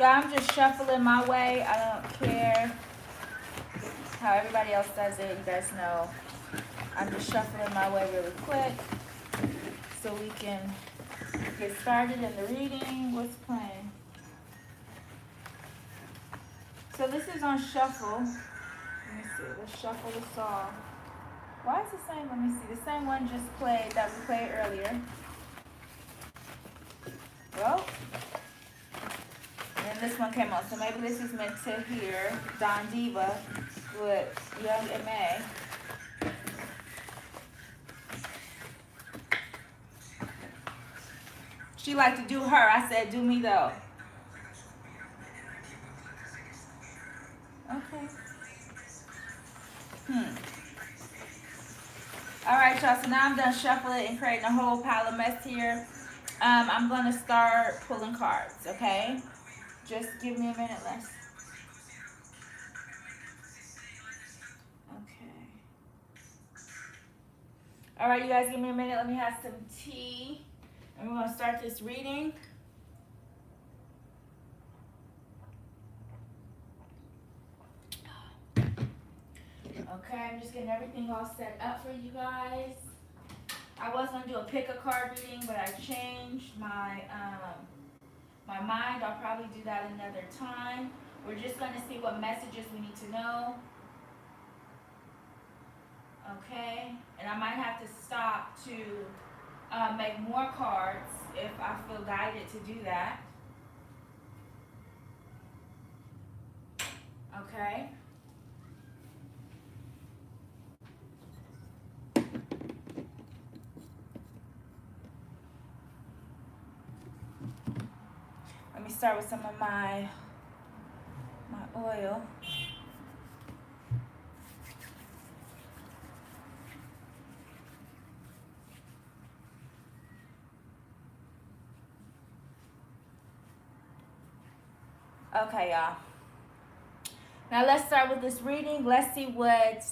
So I'm just shuffling my way. I don't care how everybody else does it. You guys know I'm just shuffling my way really quick so we can get started in the reading. What's playing? So this is on shuffle. Let me see. Let's shuffle the song. Why is the same? Let me see. The same one just played that we played earlier. Well, and this one came on. So maybe this is meant to hear Don Diva with Young M.A. She like to do her. I said, do me though. Okay. All right, y'all. So now I'm done shuffling and creating a whole pile of mess here. I'm gonna start pulling cards. Okay. Just give me a minute, Les. Okay. All right, you guys, give me a minute. Let me have some tea, and we're gonna start this reading. Okay, I'm just getting everything all set up for you guys. I was gonna do a pick a card reading, but I changed my my mind. I'll probably do that another time. We're just gonna see what messages we need to know. Okay, and I might have to stop to make more cards if I feel guided to do that. Okay. Let me start with some of my oil. Okay, y'all. Now let's start with this reading. Let's see what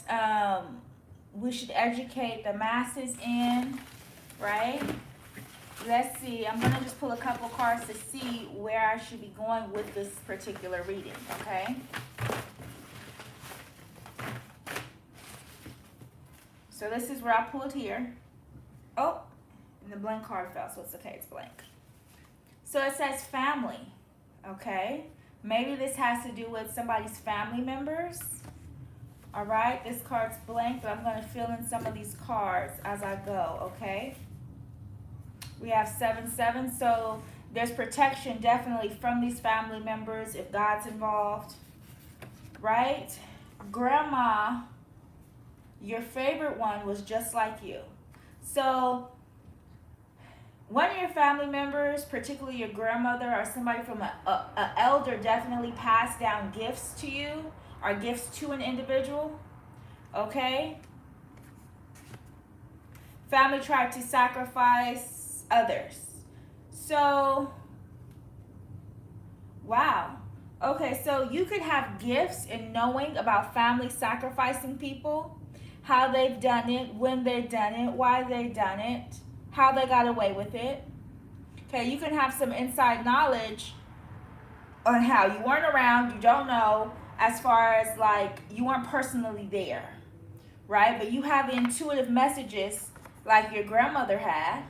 we should educate the masses in, right? Let's see. I'm going to just pull a couple cards to see where I should be going with this particular reading, okay? So this is where I pulled here. Oh, and the blank card fell, so it's okay. It's blank. So it says family, okay? Maybe this has to do with somebody's family members. All right, this card's blank, but I'm going to fill in some of these cards as I go, okay? We have 7-7, so there's protection definitely from these family members if God's involved, right? Grandma, your favorite one was just like you. So one of your family members, particularly your grandmother or somebody from an elder, definitely passed down gifts to you or gifts to an individual, okay? Family tried to sacrifice others. So, wow. Okay, so you could have gifts in knowing about family sacrificing people, how they've done it, when they've done it, why they've done it, how they got away with it. Okay, you can have some inside knowledge on how you weren't around, you don't know, as far as like you weren't personally there, right? But you have intuitive messages like your grandmother had.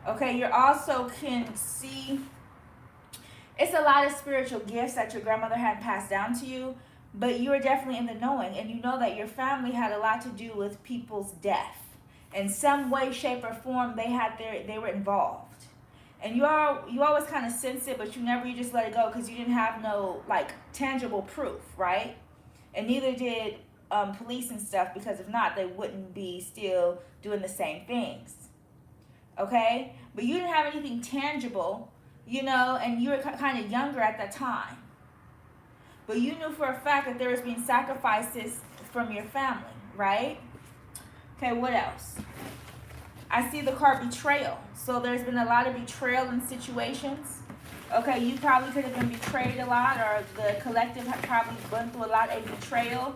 Okay, you also can see it's a lot of spiritual gifts that your grandmother had passed down to you, but you are definitely in the knowing, and you know that your family had a lot to do with people's death. In some way, shape, or form, they were involved. And you always kind of sense it, but you just let it go because you didn't have no like tangible proof, right? And neither did police and stuff, because if not, they wouldn't be still doing the same things. Okay, but you didn't have anything tangible, and you were kind of younger at that time. But you knew for a fact that there was being sacrifices from your family, right? Okay, what else? I see the card betrayal. So there's been a lot of betrayal in situations. Okay, you probably could have been betrayed a lot, or the collective had probably gone through a lot of betrayal.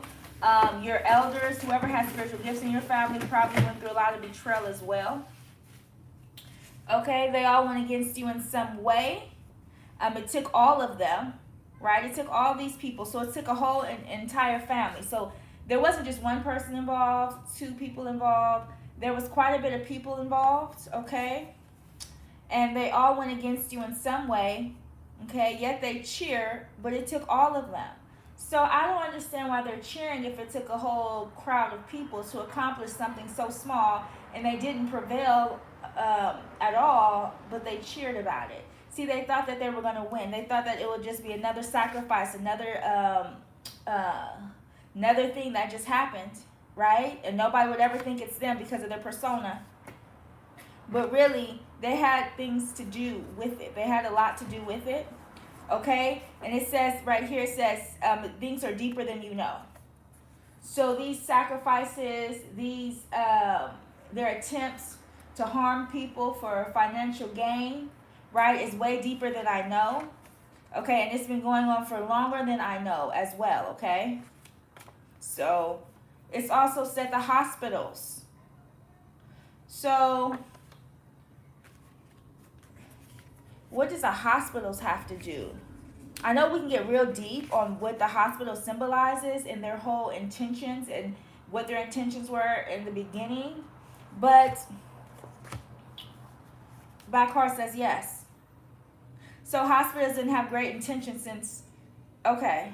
Your elders, whoever has spiritual gifts in your family, probably went through a lot of betrayal as well. Okay, they all went against you in some way. It took all of them, right? It took all these people. So it took a whole entire family. So there wasn't just one person involved, two people involved. There was quite a bit of people involved, okay? And they all went against you in some way, okay? Yet they cheer, but it took all of them. So I don't understand why they're cheering if it took a whole crowd of people to accomplish something so small and they didn't prevail at all, but they cheered about it. See, they thought that they were going to win. They thought that it would just be another sacrifice, another thing that just happened, right? And nobody would ever think it's them because of their persona. But really, they had things to do with it. They had a lot to do with it, okay? And it says right here, it says things are deeper than you know. So these sacrifices, their attempts to harm people for financial gain, right, is way deeper than I know. Okay, and it's been going on for longer than I know as well, okay? So it's also said the hospitals. So what does the hospitals have to do? I know we can get real deep on what the hospital symbolizes and their whole intentions and what their intentions were in the beginning, but Back Heart says yes. So hospitals didn't have great intentions since, okay.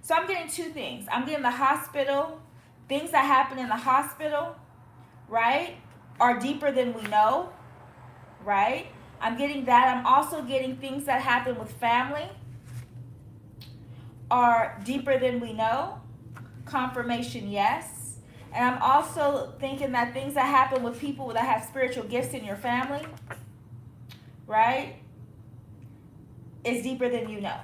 So I'm getting two things. I'm getting the hospital, things that happen in the hospital, right, are deeper than we know, right? I'm getting that. I'm also getting things that happen with family are deeper than we know. Confirmation, yes. And I'm also thinking that things that happen with people that have spiritual gifts in your family, right, is deeper than you know,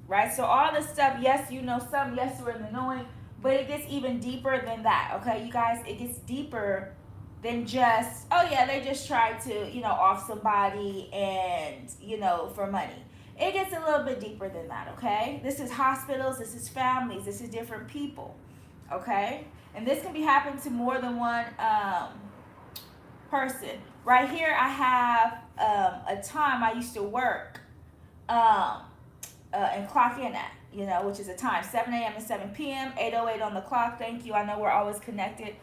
right? So all this stuff, yes, you know some, yes, you're in the knowing, but it gets even deeper than that, okay, you guys? It gets deeper than just, oh yeah, they just tried to, off somebody and, for money. It gets a little bit deeper than that, okay? This is hospitals, this is families, this is different people, okay? And this can be happening to more than one person. Right here, I have a time I used to work and clock in at, which is a time, 7 a.m. and 7 p.m., 8:08 on the clock. Thank you. I know we're always connected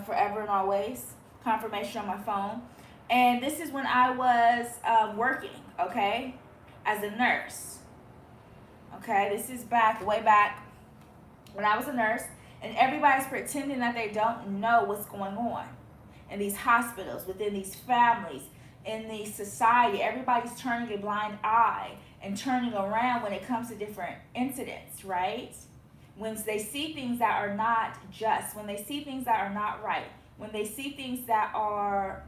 forever and always. Confirmation on my phone. And this is when I was working, okay, as a nurse. Okay, this is way back when I was a nurse, and everybody's pretending that they don't know what's going on in these hospitals, within these families, in the society. Everybody's turning a blind eye and turning around when it comes to different incidents, right? When they see things that are not just, when they see things that are not right, when they see things that are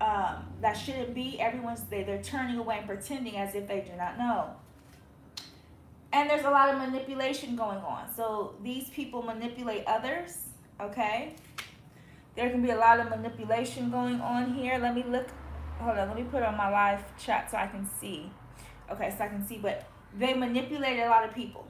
that shouldn't be, they're turning away and pretending as if they do not know. And there's a lot of manipulation going on. So these people manipulate others, okay? There can be a lot of manipulation going on here. Let me look. Hold on. Let me put it on my live chat so I can see. Okay, so I can see. But they manipulate a lot of people.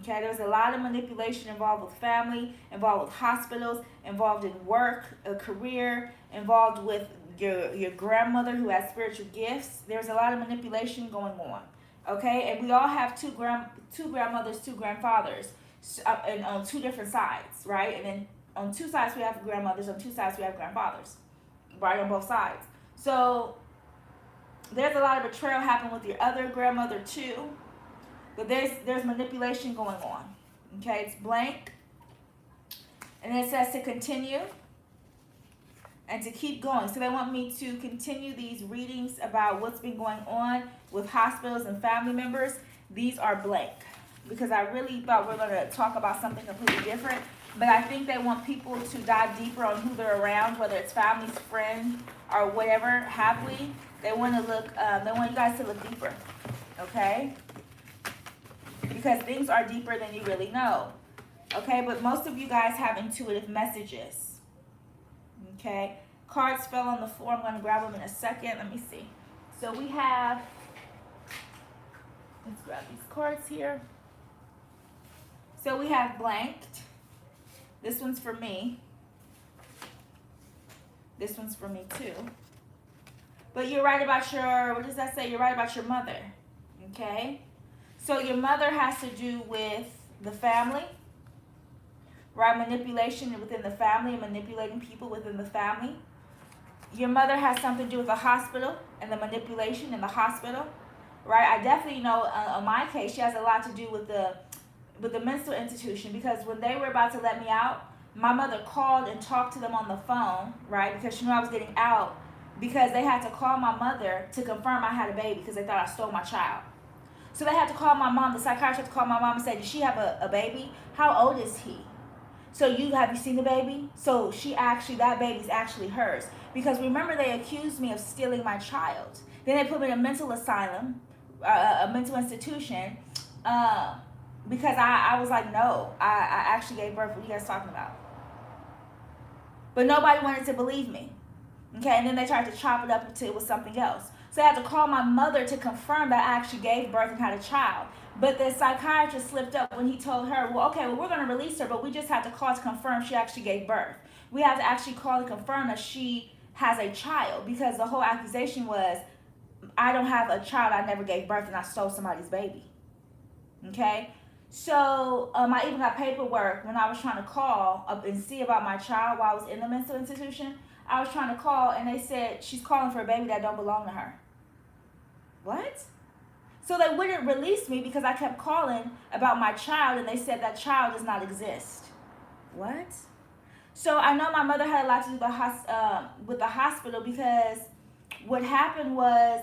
Okay, there's a lot of manipulation involved with family, involved with hospitals, involved in work, a career, involved with your grandmother who has spiritual gifts. There's a lot of manipulation going on. Okay, and we all have two grandmothers, two grandfathers, and on two different sides, right? And then on two sides we have grandmothers, on two sides we have grandfathers, right, on both sides. So there's a lot of betrayal happening with your other grandmother too, but there's manipulation going on. Okay, it's blank, and it says to continue and to keep going. So they want me to continue these readings about what's been going on with hospitals and family members. These are blank because I really thought we were going to talk about something completely different. But I think they want people to dive deeper on who they're around, whether it's families, friends, or whatever have we. They want to look. They want you guys to look deeper, okay? Because things are deeper than you really know, okay? But most of you guys have intuitive messages. Okay, cards fell on the floor. I'm going to grab them in a second. Let me see. So we have, let's grab these cards here. So we have blanked. This one's for me. This one's for me too. But you're right about what does that say? You're right about your mother. Okay? So your mother has to do with the family, right? Manipulation within the family, manipulating people within the family. Your mother has something to do with the hospital and the manipulation in the hospital, right? I definitely know in my case, she has a lot to do with the mental institution, because when they were about to let me out, my mother called and talked to them on the phone, right? Because she knew I was getting out, because they had to call my mother to confirm I had a baby because they thought I stole my child. So they had to call my mom. The psychiatrist had to call my mom and say, "Does she have a baby? How old is he? So have you seen the baby?" So that baby's actually hers. Because remember, they accused me of stealing my child. Then they put me in a mental asylum, a mental institution, because I was like, no, I actually gave birth. What are you guys talking about? But nobody wanted to believe me. Okay, and then they tried to chop it up until it was something else. So I had to call my mother to confirm that I actually gave birth and had a child. But the psychiatrist slipped up when he told her, well, okay, well, we're going to release her, but we just had to call to confirm she actually gave birth. We had to actually call to confirm that she has a child, because the whole accusation was, I don't have a child, I never gave birth, and I stole somebody's baby. Okay? So I even got paperwork when I was trying to call up and see about my child while I was in the mental institution. I was trying to call, and they said she's calling for a baby that don't belong to her. What? So they wouldn't release me because I kept calling about my child, and they said that child does not exist. What? So I know my mother had a lot to do with the hospital, because what happened was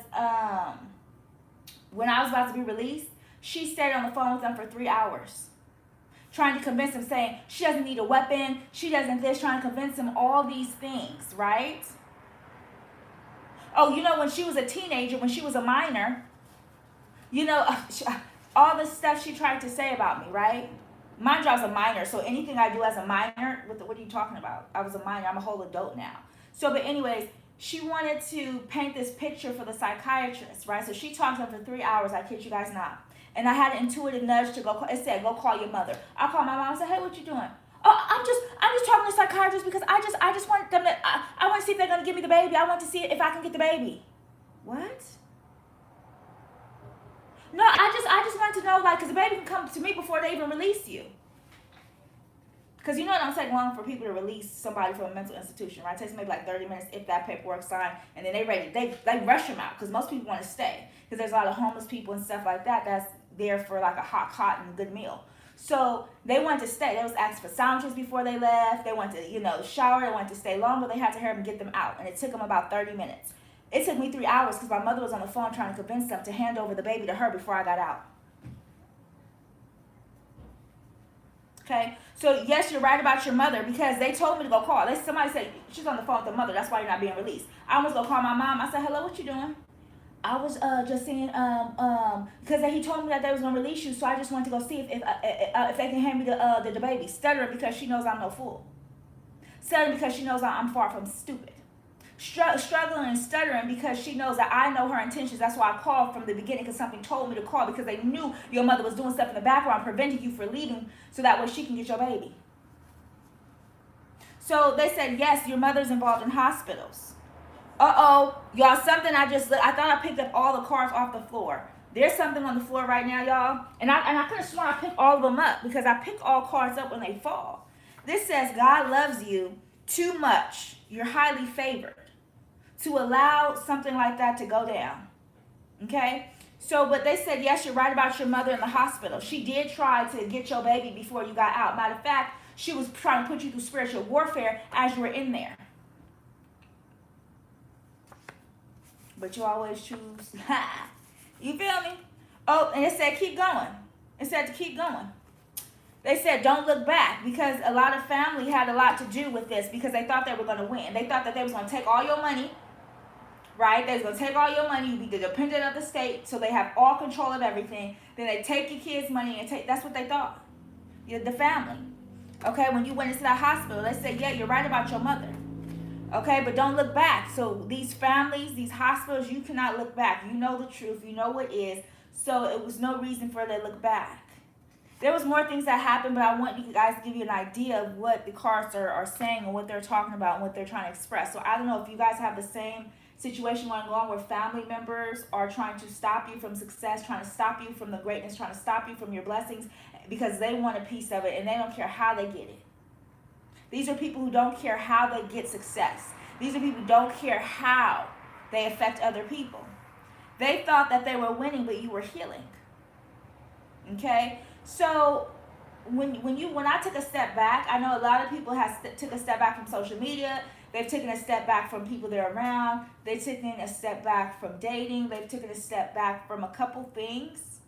when I was about to be released, she stayed on the phone with them for 3 hours, trying to convince them, saying she doesn't need a weapon, she doesn't this, trying to convince them all these things, right? Oh, when she was a teenager, when she was a minor, all the stuff she tried to say about me, right? Mind you, I was a minor, so anything I do as a minor, what are you talking about? I was a minor, I'm a whole adult now. So, but anyways, she wanted to paint this picture for the psychiatrist, right? So she talked to him for 3 hours, I kid you guys not. And I had an intuitive nudge to go, it said, go call your mother. I called my mom and said, hey, what you doing? Oh, I'm just talking to the psychiatrist because I just want them to, I want to see if they're going to give me the baby. I want to see if I can get the baby. What? No, I just want to know, because the baby can come to me before they even release you. Because it don't take long for people to release somebody from a mental institution, right? It takes maybe like 30 minutes if that paperwork's signed, and then they rush them out, because most people want to stay. Because there's a lot of homeless people and stuff like that that's there for like a hot cot and good meal. So they wanted to stay. They was asking for sandwiches before they left. They wanted to, shower. They wanted to stay longer. They had to hurry and get them out, and it took them about 30 minutes. It took me 3 hours because my mother was on the phone trying to convince them to hand over the baby to her before I got out. Okay, so yes, you're right about your mother, because they told me to go call. Somebody said she's on the phone with the mother. That's why you're not being released. I almost go call my mom. I said, hello, what you doing? I was just saying, because he told me that they was gonna release you, so I just wanted to go see if they can hand me the baby. Stuttering because she knows I'm no fool. Stuttering because she knows I'm far from stupid. Struggling and stuttering because she knows that I know her intentions. That's why I called from the beginning, because something told me to call, because they knew your mother was doing stuff in the background preventing you from leaving, so that way she can get your baby. So they said, yes, your mother's involved in hospitals. Uh-oh, y'all, something I thought I picked up all the cards off the floor. There's something on the floor right now, y'all. And I could have sworn I picked all of them up, because I pick all cards up when they fall. This says God loves you too much. You're highly favored to allow something like that to go down. Okay? So, but they said, yes, you're right about your mother in the hospital. She did try to get your baby before you got out. Matter of fact, she was trying to put you through spiritual warfare as you were in there. But you always choose. You feel me? Oh, and it said keep going. It said to keep going. They said don't look back, because a lot of family had a lot to do with this, because they thought they were going to win. They thought that they was going to take all your money, right? They was going to take all your money. You'd be the dependent of the state, so they have all control of everything. Then they take your kids' money and that's what they thought. The family. Okay, when you went into that hospital, they said, yeah, you're right about your mother. Okay, but don't look back. So these families, these hospitals, you cannot look back. You know the truth. You know what is. So it was no reason for them to look back. There was more things that happened, but I want you guys to give you an idea of what the cards are saying and what they're talking about and what they're trying to express. So I don't know if you guys have the same situation going on where family members are trying to stop you from success, trying to stop you from the greatness, trying to stop you from your blessings because they want a piece of it and they don't care how they get it. These are people who don't care how they get success. These are people who don't care how they affect other people. They thought that they were winning, but you were healing. Okay? So when I took a step back, I know a lot of people took a step back from social media. They've taken a step back from people they're around. They've taken a step back from dating. They've taken a step back from a couple things,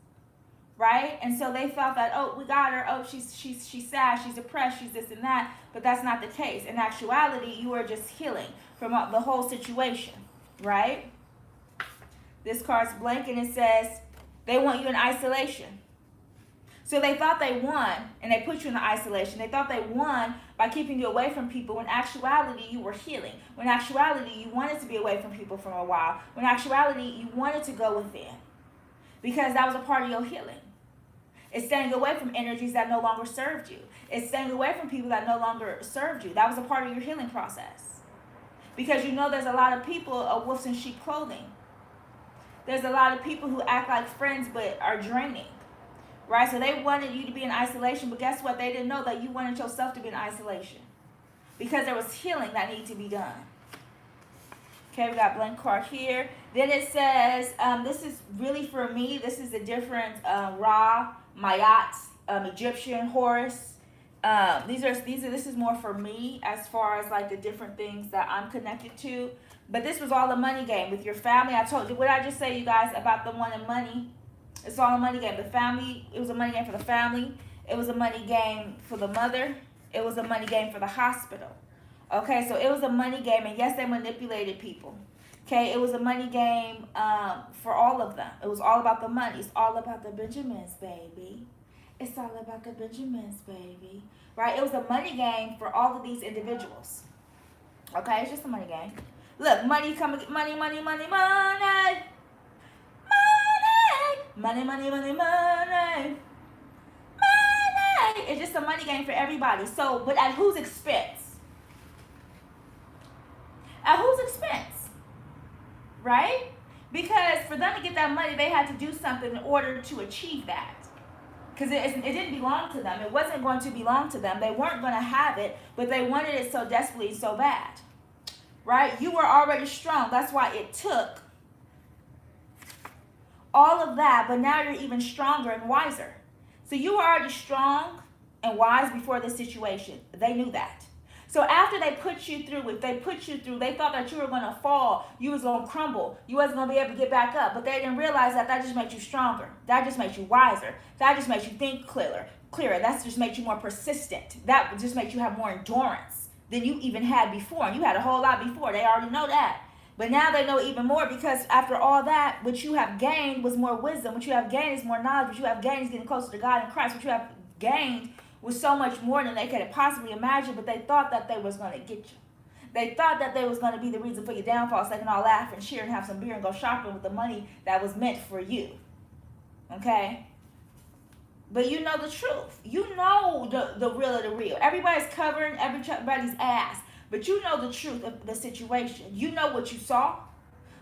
right? And so they felt that, oh, we got her. Oh, she's sad. She's depressed. She's this and that. But that's not the case. In actuality, you are just healing from the whole situation, right? This card's blank and it says they want you in isolation. So they thought they won, and they put you in the isolation. They thought they won by keeping you away from people. When actuality, you were healing. When actuality, you wanted to be away from people for a while. When actuality, you wanted to go within. Because that was a part of your healing. It's staying away from energies that no longer served you. It's staying away from people that no longer served you. That was a part of your healing process. Because you know there's a lot of people of wolves in sheep clothing. There's a lot of people who act like friends but are draining. Right? So they wanted you to be in isolation, but guess what? They didn't know that you wanted yourself to be in isolation. Because there was healing that needed to be done. Okay, we got blank card here. Then it says, this is really for me. This is a different Ra, Mayat, Egyptian, Horus. This is more for me as far as like the different things that I'm connected to. But this was all a money game with your family. I told you, what did I just say, you guys, about the one in money? It's all a money game. The family, it was a money game for the family. It was a money game for the mother. It was a money game for the hospital. Okay, so it was a money game, and yes, they manipulated people. Okay, it was a money game for all of them. It was all about the money. It's all about the Benjamins, baby. It's all about the Benjamins, baby. Right? It was a money game for all of these individuals. Okay, it's just a money game. Look, money coming, money, money, money, money. Money, money, money, money. Money. It's just a money game for everybody. So, but at whose expense? At whose expense? Right? Because for them to get that money, they had to do something in order to achieve that. Because it didn't belong to them. It wasn't going to belong to them. They weren't going to have it, but they wanted it so desperately, so bad. Right? You were already strong. That's why it took all of that, but now you're even stronger and wiser. So you were already strong and wise before this situation. They knew that. So after they put you through it, they thought that you were going to fall, you was going to crumble, you wasn't going to be able to get back up, but they didn't realize that just makes you stronger. That just makes you wiser. That just makes you think clearer. That just makes you more persistent. That just makes you have more endurance than you even had before. And you had a whole lot before. They already know that. But now they know even more, because after all that, what you have gained was more wisdom. What you have gained is more knowledge. What you have gained is getting closer to God and Christ. What you have gained was so much more than they could have possibly imagined, but they thought that they was going to get you. They thought that they was going to be the reason for your downfall, so they can all laugh and cheer and have some beer and go shopping with the money that was meant for you. Okay? But you know the truth. You know the real of the real. Everybody's covering everybody's ass. But you know the truth of the situation. You know what you saw.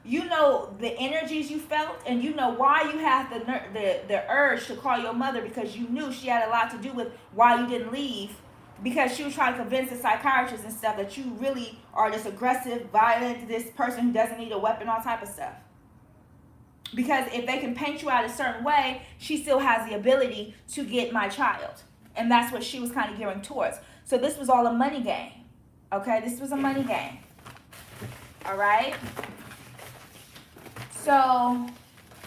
You know the energies you felt. And you know why you had the urge to call your mother, because you knew she had a lot to do with why you didn't leave. Because she was trying to convince the psychiatrist and stuff that you really are this aggressive, violent, this person who doesn't need a weapon, all type of stuff. Because if they can paint you out a certain way, she still has the ability to get my child. And that's what she was kind of gearing towards. So this was all a money game. Okay, this was a money game. All right. So,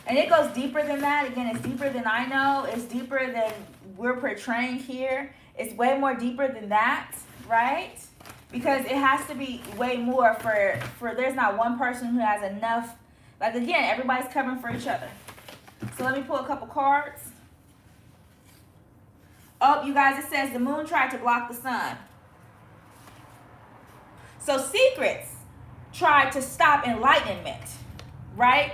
and it goes deeper than that. Again, it's deeper than I know. It's deeper than we're portraying here. It's way more deeper than that, right? Because it has to be way more for there's not one person who has enough. Like, again, everybody's covering for each other. So let me pull a couple cards. Oh, you guys, it says the moon tried to block the sun. So secrets tried to stop enlightenment, right?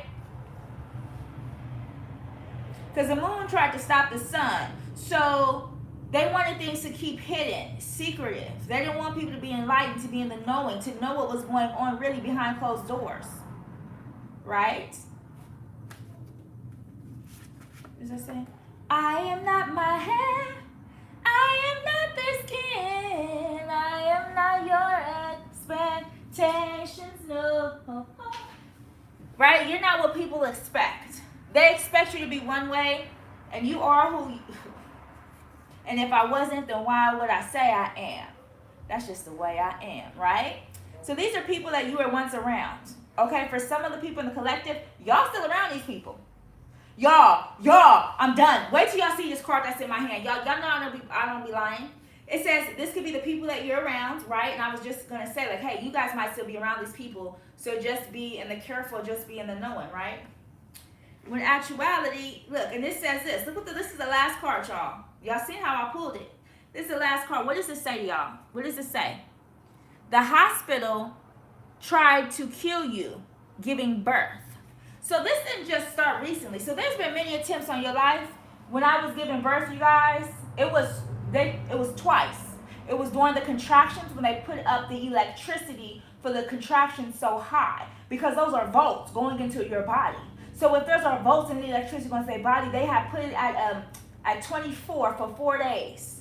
Because the moon tried to stop the sun. So they wanted things to keep hidden, secretive. They didn't want people to be enlightened, to be in the knowing, to know what was going on really behind closed doors. right? What does that say? I am not my hair. I am not the skin. I am not your expectations, no. Right? You're not what people expect. They expect you to be one way, and you are who you... And if I wasn't, then why would I say I am? That's just the way I am, right? So these are people that you were once around. Okay, for some of the people in the collective, y'all still around these people. Y'all, I'm done. Wait till y'all see this card that's in my hand. Y'all know I don't be lying. It says this could be the people that you're around, right? And I was just going to say, like, hey, you guys might still be around these people. So just be in the careful, just be in the knowing, right? When actuality, look, and this says this. Look what this is the last card, y'all. Y'all seen how I pulled it. This is the last card. What does it say, y'all? What does it say? The hospital tried to kill you giving birth. So this didn't just start recently. So there's been many attempts on your life. When I was giving birth, you guys, it was twice. It was during the contractions when they put up the electricity for the contractions so high, because those are volts going into your body. So if there's a volts in the electricity going to their body, they have put it at 24 for 4 days.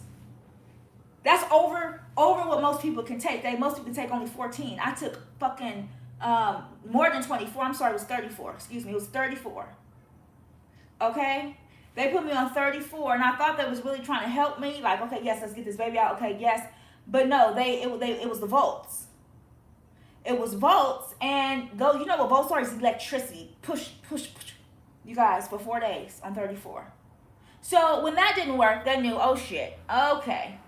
That's over what most people can take. Most people can take only 14. I took fucking more than 24. I'm sorry, it was 34. Excuse me, it was 34. Okay? They put me on 34, and I thought that was really trying to help me. Like, okay, yes, let's get this baby out. Okay, yes. But no, it was the volts. It was volts, and though you know what volts are, is electricity. Push. You guys, for 4 days on 34. So when that didn't work, they knew, oh shit, okay.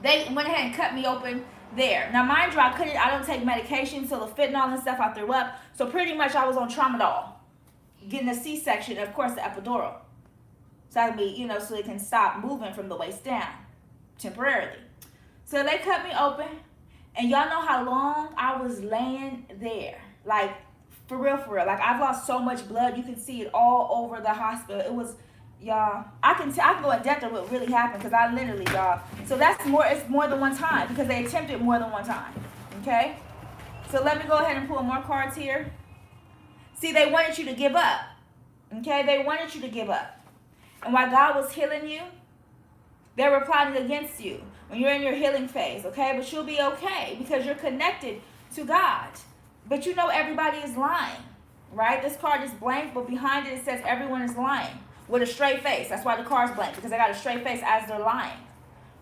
They went ahead and cut me open there. Now, mind you, I don't take medication, so the fentanyl and stuff I threw up. So pretty much I was on tramadol, getting a C-section, and of course the epidural. So I can be, so it can stop moving from the waist down temporarily. So they cut me open, and y'all know how long I was laying there. Like, for real. Like, I've lost so much blood. You can see it all over the hospital. It was, y'all, I can go in depth of what really happened, because I literally, y'all. So it's more than one time, because they attempted more than one time. Okay? So let me go ahead and pull more cards here. See, they wanted you to give up. Okay? They wanted you to give up. And while God was healing you, they were plotting against you when you're in your healing phase, okay? But you'll be okay, because you're connected to God. But you know everybody is lying, right? This card is blank, but behind it says everyone is lying with a straight face. That's why the card's blank, because they got a straight face as they're lying,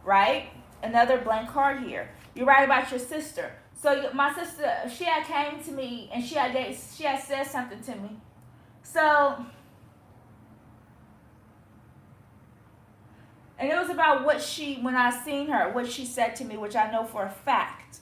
right? Another blank card here. You're right about your sister. So my sister, she had came to me, and she had said something to me. So... and it was about when I seen her, what she said to me, which I know for a fact.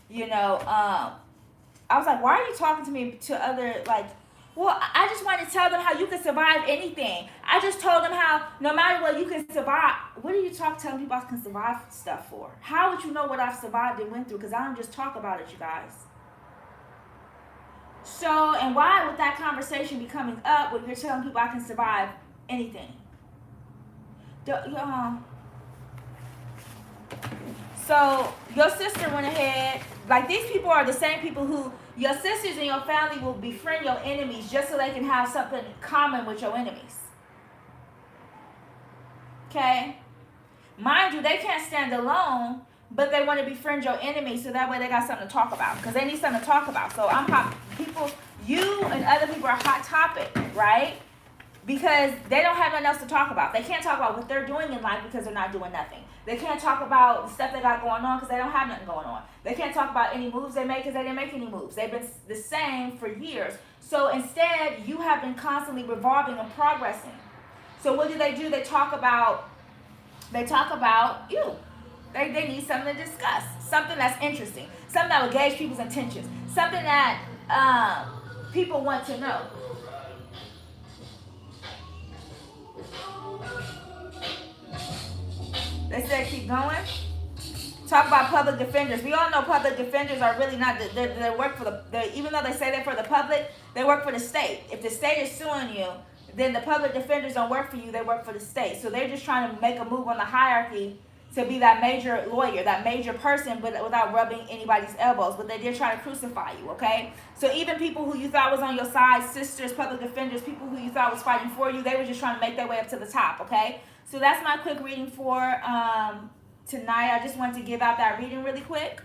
I was like, why are you talking to me to other, like, well, I just wanted to tell them how you can survive anything. I just told them how no matter what, you can survive. What are you telling people I can survive stuff for? How would you know what I've survived and went through? Because I don't just talk about it, you guys. So, and why would that conversation be coming up when you're telling people I can survive anything? So your sister went ahead, like, these people are the same people who your sisters and your family will befriend your enemies just so they can have something common with your enemies. Okay? Mind you, they can't stand alone, but they want to befriend your enemies so that way they got something to talk about, because they need something to talk about. So you and other people are a hot topic, right? Because they don't have nothing else to talk about. They can't talk about what they're doing in life because they're not doing nothing. They can't talk about the stuff they got going on because they don't have nothing going on. They can't talk about any moves they made because they didn't make any moves. They've been the same for years. So instead, you have been constantly revolving and progressing. So what do? They talk about you. They need something to discuss. Something that's interesting. Something that will gauge people's intentions. Something that people want to know. They said keep going. Talk about public defenders. We all know public defenders are really not, they work for even though they say they're for the public, they work for the state. If the state is suing you, then the public defenders don't work for you, they work for the state. So they're just trying to make a move on the hierarchy to be that major lawyer, that major person, but without rubbing anybody's elbows. But they did try to crucify you, okay? So even people who you thought was on your side, sisters, public defenders, people who you thought was fighting for you, they were just trying to make their way up to the top, okay? So that's my quick reading for tonight. I just wanted to give out that reading really quick.